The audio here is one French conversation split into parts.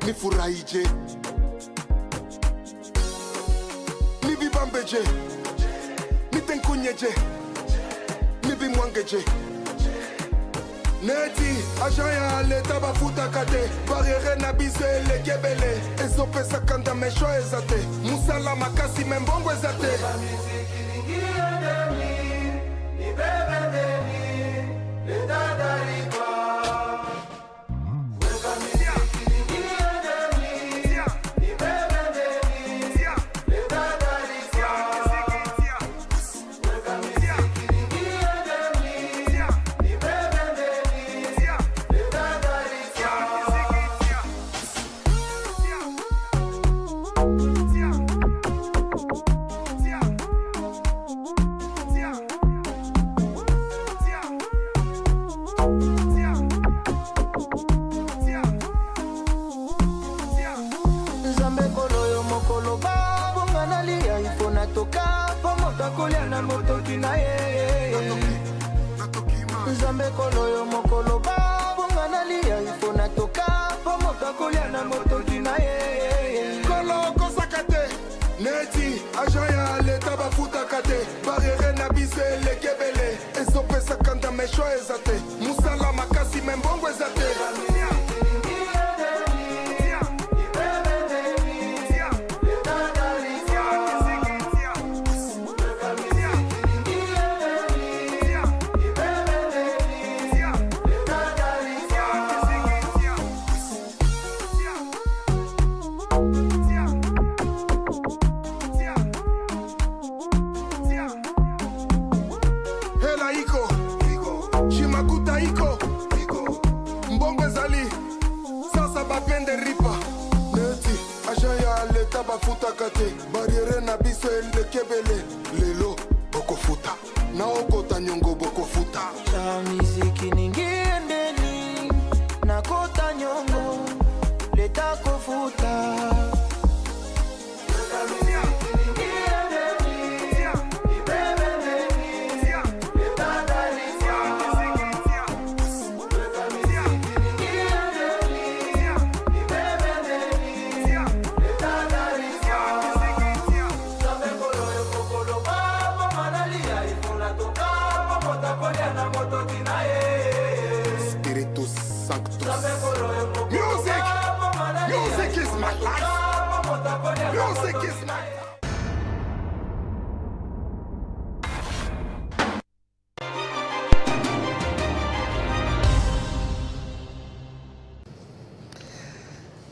ni furahije, ni vibambeje, ni tenkunyeje, ni vimwangeje. Neti, ajaya leta bafuta kate, barriere na bise le kebele, ezopesa kanda mesho ezate, musala makasi membongo ezate.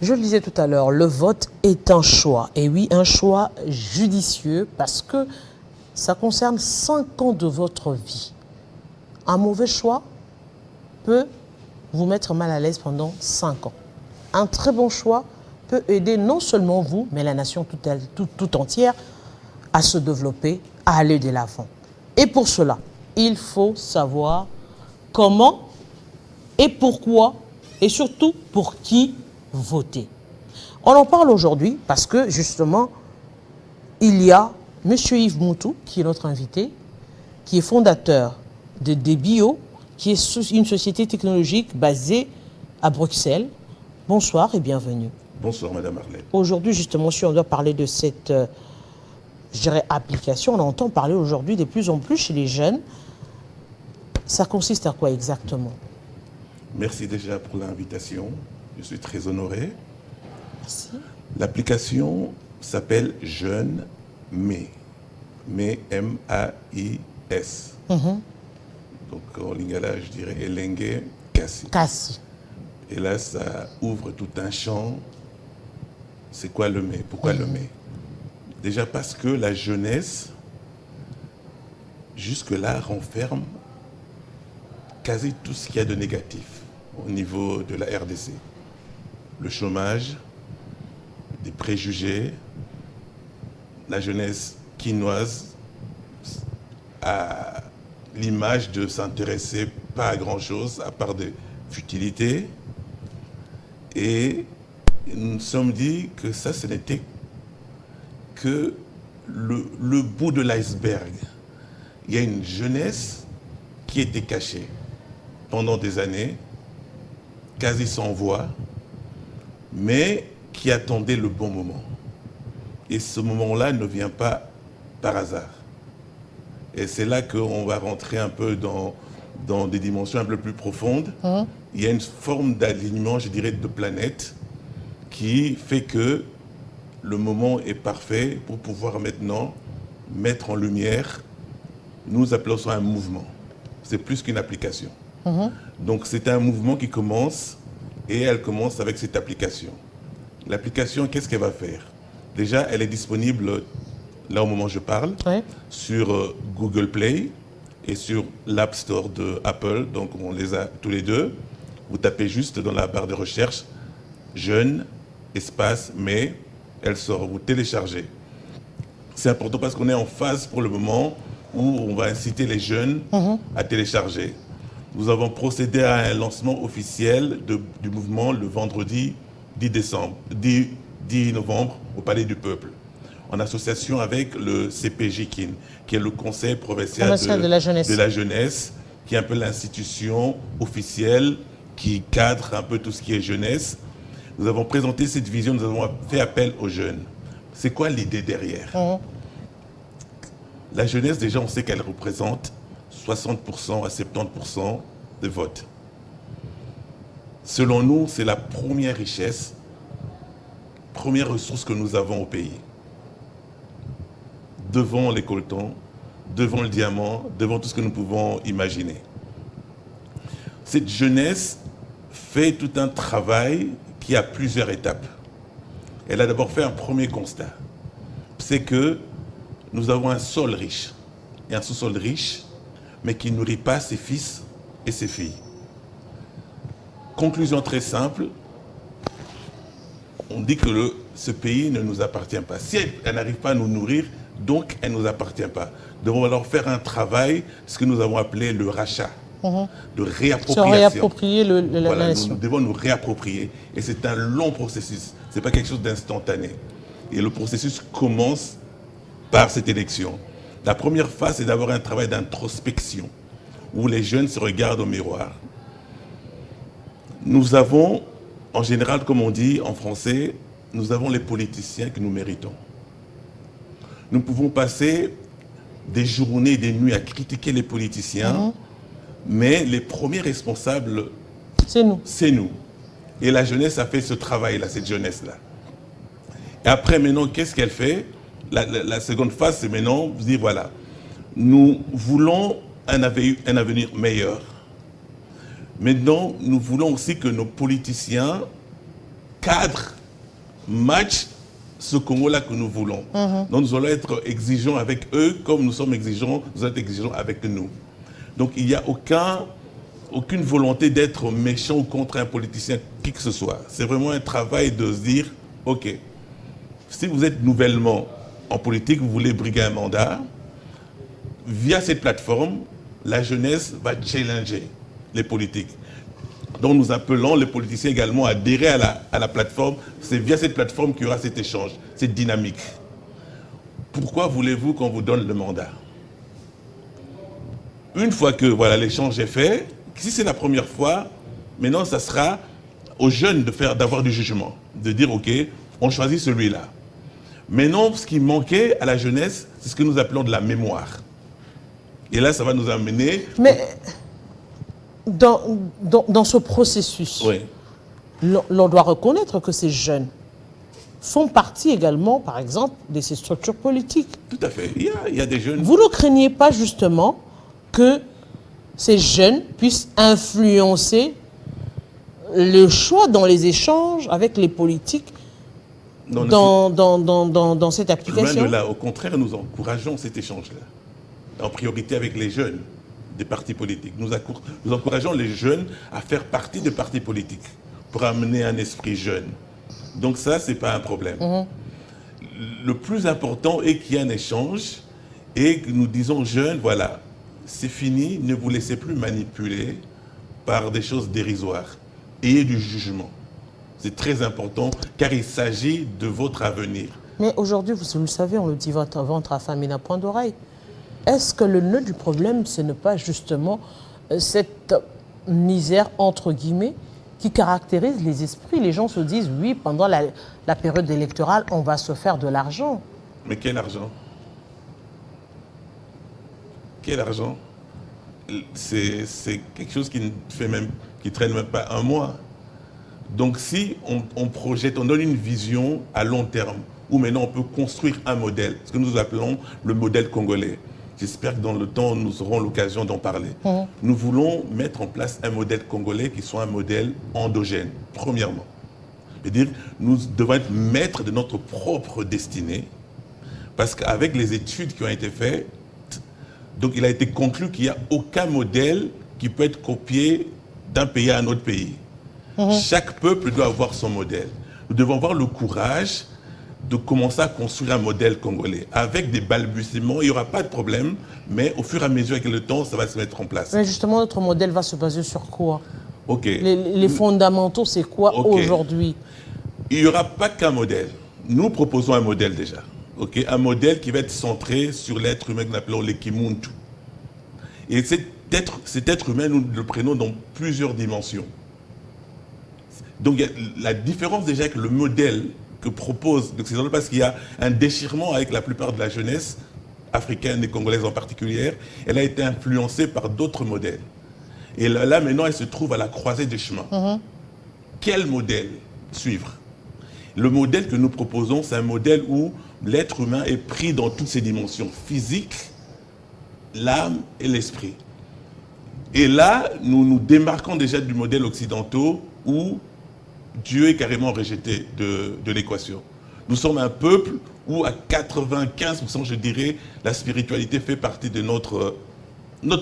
Je le disais tout à l'heure, le vote est un choix. Et oui, un choix judicieux parce que ça concerne 5 ans de votre vie. Un mauvais choix peut vous mettre mal à l'aise pendant 5 ans. Un très bon choix peut aider non seulement vous, mais la nation tout entière à se développer, à aller de l'avant. Et pour cela, il faut savoir comment et pourquoi, et surtout pour qui voter. On en parle aujourd'hui parce que justement, il y a M. Yves Moutou, qui est notre invité, qui est fondateur de Debio, qui est une société technologique basée à Bruxelles. Bonsoir et bienvenue. Bonsoir Madame Arlette. Aujourd'hui, justement, si on doit parler de cette je dirais, application, on entend parler aujourd'hui de plus en plus chez les jeunes. Ça consiste à quoi exactement? Merci déjà pour l'invitation. Je suis très honoré. Merci. L'application s'appelle Jeune Mais. Mais M-A-I-S. Donc en lingala, je dirais Elengue Kassi. Kassi. Et là, ça ouvre tout un champ. C'est quoi le mais? Pourquoi le mais? Déjà parce que la jeunesse, jusque-là, renferme quasi tout ce qu'il y a de négatif au niveau de la RDC. Le chômage, des préjugés, la jeunesse quinoise a l'image de s'intéresser pas à grand-chose à part des futilités. Et nous nous sommes dit que ça, ce n'était que le bout de l'iceberg. Il y a une jeunesse qui était cachée pendant des années, quasi sans voix, mais qui attendait le bon moment. Et ce moment-là ne vient pas par hasard. Et c'est là qu'on va rentrer un peu dans des dimensions un peu plus profondes. Il y a une forme d'alignement, je dirais, de planète qui fait que le moment est parfait pour pouvoir maintenant mettre en lumière, nous appelons ça un mouvement. C'est plus qu'une application. Donc c'est un mouvement qui commence et elle commence avec cette application. L'application, qu'est-ce qu'elle va faire? Déjà, elle est disponible, là au moment où je parle, sur Google Play et sur l'App Store de Apple. Donc on les a tous les deux. Vous tapez juste dans la barre de recherche « Jeune », espace, mais elle sort, vous téléchargez. C'est important parce qu'on est en phase pour le moment où on va inciter les jeunes à télécharger. Nous avons procédé à un lancement officiel du mouvement le vendredi 10 novembre au Palais du Peuple, en association avec le CPJKIN, qui est le Conseil provincial de la jeunesse, qui est un peu l'institution officielle qui cadre un peu tout ce qui est jeunesse. Nous avons présenté cette vision, nous avons fait appel aux jeunes. C'est quoi l'idée derrière? La jeunesse, déjà, on sait qu'elle représente 60% à 70% des votes. Selon nous, c'est la première richesse, première ressource que nous avons au pays. Devant les coltons, devant le diamant, devant tout ce que nous pouvons imaginer. Cette jeunesse fait tout un travail qui a plusieurs étapes. Elle a d'abord fait un premier constat. C'est que nous avons un sol riche. Et un sous-sol riche, mais qui ne nourrit pas ses fils et ses filles. Conclusion très simple. On dit que ce pays ne nous appartient pas. Si elle n'arrive pas à nous nourrir, donc elle ne nous appartient pas. Nous devons alors faire un travail, ce que nous avons appelé le rachat, de réappropriation. Se réapproprier la nation. Nous devons nous réapproprier. Et c'est un long processus. Ce n'est pas quelque chose d'instantané. Et le processus commence par cette élection. La première phase, c'est d'avoir un travail d'introspection, où les jeunes se regardent au miroir. Nous avons, en général, comme on dit en français, nous avons les politiciens que nous méritons. Nous pouvons passer des journées et des nuits à critiquer les politiciens, mais les premiers responsables, c'est nous. C'est nous. Et la jeunesse a fait ce travail-là, cette jeunesse-là. Et après, maintenant, qu'est-ce qu'elle fait? La seconde phase, c'est maintenant, vous dire, voilà, nous voulons un avenir meilleur. Maintenant, nous voulons aussi que nos politiciens cadrent, matchent ce Congo-là que nous voulons. Donc nous allons être exigeants avec eux comme nous sommes exigeants, nous allons être exigeants avec nous. Donc il n'y a aucune volonté d'être méchant ou contre un politicien, qui que ce soit. C'est vraiment un travail de se dire, ok, si vous êtes nouvellement en politique, vous voulez briguer un mandat, via cette plateforme, la jeunesse va challenger les politiques. Donc nous appelons les politiciens également à adhérer à la plateforme. C'est via cette plateforme qu'il y aura cet échange, cette dynamique. Pourquoi voulez-vous qu'on vous donne le mandat? Une fois que voilà, l'échange est fait, si c'est la première fois, maintenant ça sera aux jeunes d'avoir du jugement, de dire ok, on choisit celui-là. Maintenant, ce qui manquait à la jeunesse, c'est ce que nous appelons de la mémoire. Et là, ça va nous amener... Mais dans ce processus, oui, l'on doit reconnaître que ces jeunes font partie également, par exemple, de ces structures politiques. Tout à fait. Il y a des jeunes... Vous ne craignez pas justement que ces jeunes puissent influencer le choix dans les échanges avec les politiques dans cette application? Loin de là, au contraire, nous encourageons cet échange-là, en priorité avec les jeunes des partis politiques. Nous encourageons les jeunes à faire partie des partis politiques pour amener un esprit jeune. Donc ça, ce n'est pas un problème. Le plus important est qu'il y ait un échange et que nous disons aux jeunes, voilà, c'est fini, ne vous laissez plus manipuler par des choses dérisoires. Ayez du jugement. C'est très important car il s'agit de votre avenir. Mais aujourd'hui, vous le savez, on le dit, votre ventre affamé n'a point d'oreille. Est-ce que le nœud du problème, ce n'est pas justement cette misère, entre guillemets, qui caractérise les esprits. Les gens se disent, oui, pendant la période électorale, on va se faire de l'argent. Mais quel argent? Quel argent? C'est quelque chose qui ne traîne même pas un mois. Donc si on projette, on donne une vision à long terme, où maintenant on peut construire un modèle, ce que nous appelons le modèle congolais. J'espère que dans le temps, nous aurons l'occasion d'en parler. Nous voulons mettre en place un modèle congolais qui soit un modèle endogène, premièrement. C'est-à-dire, nous devons être maîtres de notre propre destinée, parce qu'avec les études qui ont été faites, donc il a été conclu qu'il n'y a aucun modèle qui peut être copié d'un pays à un autre pays. Chaque peuple doit avoir son modèle. Nous devons avoir le courage de commencer à construire un modèle congolais. Avec des balbutiements, il n'y aura pas de problème, mais au fur et à mesure avec le temps, ça va se mettre en place. Mais justement, notre modèle va se baser sur quoi? Okay. Les fondamentaux, c'est quoi aujourd'hui? Il n'y aura pas qu'un modèle. Nous proposons un modèle déjà. Un modèle qui va être centré sur l'être humain que nous appelons l'Ekimuntu. Et cet être humain, nous le prenons dans plusieurs dimensions. Donc il y a la différence déjà avec le modèle que propose l'Occident, parce qu'il y a un déchirement avec la plupart de la jeunesse africaine et congolaise en particulier. Elle a été influencée par d'autres modèles. Et là, maintenant, elle se trouve à la croisée des chemins. Quel modèle suivre? Le modèle que nous proposons, c'est un modèle où l'être humain est pris dans toutes ses dimensions, physique, l'âme et l'esprit. Et là, nous nous démarquons déjà du modèle occidental où Dieu est carrément rejeté de l'équation. Nous sommes un peuple où à 95%, je dirais, la spiritualité fait partie de notre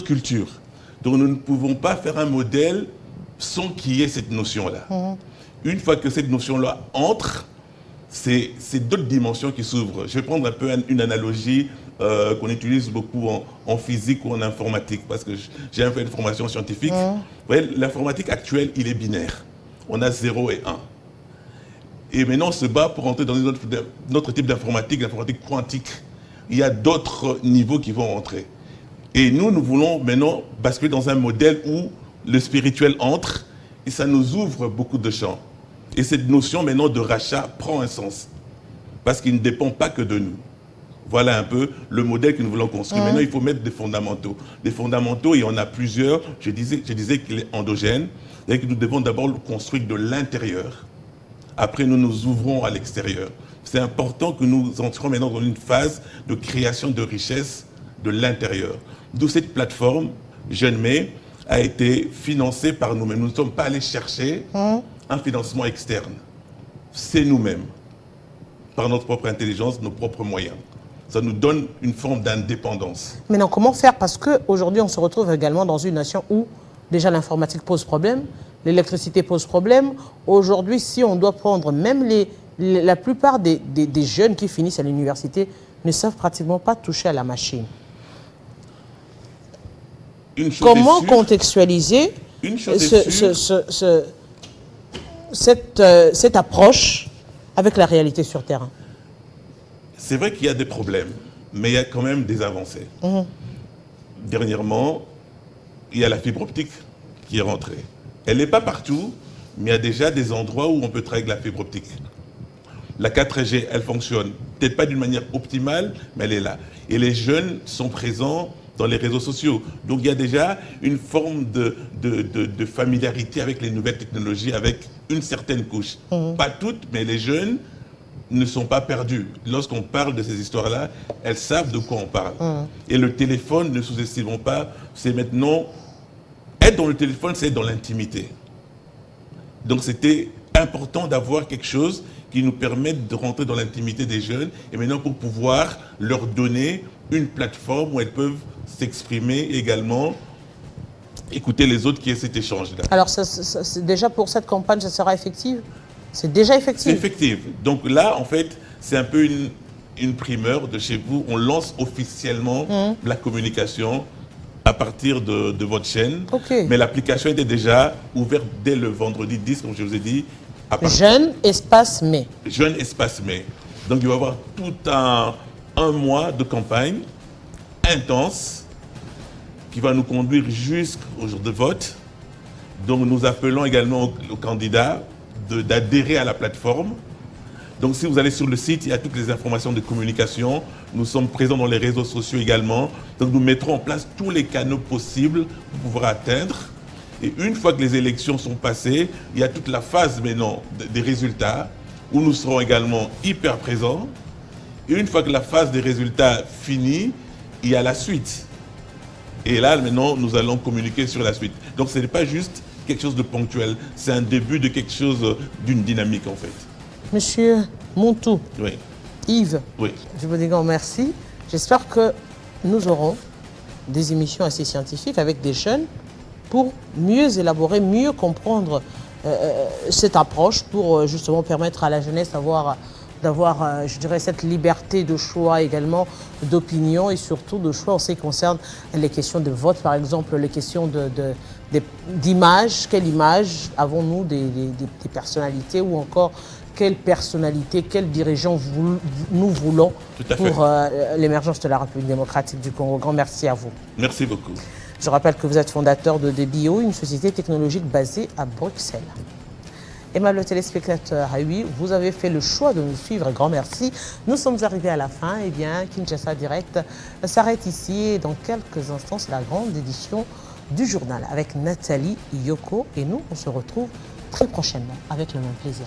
culture. Donc nous ne pouvons pas faire un modèle sans qu'il y ait cette notion-là. Une fois que cette notion-là entre, c'est d'autres dimensions qui s'ouvrent. Je vais prendre un peu une analogie qu'on utilise beaucoup en physique ou en informatique, parce que j'ai un peu une formation scientifique. Vous voyez, l'informatique actuelle, il est binaire. On a 0 et 1. Et maintenant, on se bat pour entrer dans notre type d'informatique, l'informatique quantique. Il y a d'autres niveaux qui vont entrer. Et nous voulons maintenant basculer dans un modèle où le spirituel entre et ça nous ouvre beaucoup de champs. Et cette notion maintenant de rachat prend un sens. Parce qu'il ne dépend pas que de nous. Voilà un peu le modèle que nous voulons construire. Maintenant, il faut mettre des fondamentaux. Des fondamentaux, il y en a plusieurs. Je disais qu'il est endogène. C'est-à-dire que nous devons d'abord le construire de l'intérieur. Après, nous nous ouvrons à l'extérieur. C'est important que nous entrions maintenant dans une phase de création de richesse de l'intérieur. D'où cette plateforme, Jeune Mai, a été financée par nous-mêmes. Nous ne sommes pas allés chercher un financement externe. C'est nous-mêmes, par notre propre intelligence, nos propres moyens. Ça nous donne une forme d'indépendance. Maintenant, comment faire? Parce qu'aujourd'hui, on se retrouve également dans une nation où déjà l'informatique pose problème, l'électricité pose problème. Aujourd'hui, si on doit prendre, même la plupart des jeunes qui finissent à l'université ne savent pratiquement pas toucher à la machine. Comment contextualiser cette approche avec la réalité sur terrain? C'est vrai qu'il y a des problèmes, mais il y a quand même des avancées. Dernièrement, il y a la fibre optique qui est rentrée. Elle n'est pas partout, mais il y a déjà des endroits où on peut travailler avec la fibre optique. La 4G, elle fonctionne, peut-être pas d'une manière optimale, mais elle est là. Et les jeunes sont présents dans les réseaux sociaux. Donc il y a déjà une forme de familiarité avec les nouvelles technologies, avec une certaine couche. Pas toutes, mais les jeunes ne sont pas perdus. Lorsqu'on parle de ces histoires-là, elles savent de quoi on parle. Et le téléphone, ne sous-estimons pas, c'est maintenant... Être dans le téléphone, c'est être dans l'intimité. Donc c'était important d'avoir quelque chose qui nous permette de rentrer dans l'intimité des jeunes et maintenant pour pouvoir leur donner une plateforme où elles peuvent s'exprimer également, écouter les autres qui aient cet échange-là. Alors déjà pour cette campagne, ça sera effective? C'est déjà effectif? C'est effectif. Donc là, en fait, c'est un peu une primeur de chez vous. On lance officiellement la communication à partir de votre chaîne. Mais l'application était déjà ouverte dès le vendredi 10, comme je vous ai dit. Jeune Espace Mai. Jeune Espace Mai. Donc il va y avoir tout un mois de campagne intense qui va nous conduire jusqu'au jour de vote. Donc nous appelons également aux candidats d'adhérer à la plateforme. Donc si vous allez sur le site, il y a toutes les informations de communication. Nous sommes présents dans les réseaux sociaux également. Donc nous mettrons en place tous les canaux possibles pour pouvoir atteindre. Et une fois que les élections sont passées, il y a toute la phase maintenant des résultats où nous serons également hyper présents. Et une fois que la phase des résultats finit, il y a la suite. Et là, maintenant, nous allons communiquer sur la suite. Donc ce n'est pas juste quelque chose de ponctuel, c'est un début de quelque chose, d'une dynamique en fait. Monsieur Montou, Oui. Yves, Oui. je vous dis grand merci. J'espère que nous aurons des émissions assez scientifiques avec des jeunes pour mieux élaborer, mieux comprendre cette approche pour justement permettre à la jeunesse d'avoir, je dirais, cette liberté de choix également, d'opinion et surtout de choix en ce qui concerne les questions de vote, par exemple, les questions d'image. Quelle image avons-nous des personnalités ou encore quelle personnalité, quel dirigeant nous voulons pour l'émergence de la République démocratique du Congo. Grand merci à vous. Merci beaucoup. Je rappelle que vous êtes fondateur de DBO, une société technologique basée à Bruxelles. Aimables téléspectateurs, oui, vous avez fait le choix de nous suivre. Grand merci. Nous sommes arrivés à la fin. Eh bien, Kinshasa Direct s'arrête ici. Et dans quelques instants, c'est la grande édition du journal avec Nathalie Yoko. Et nous, on se retrouve très prochainement avec le même plaisir.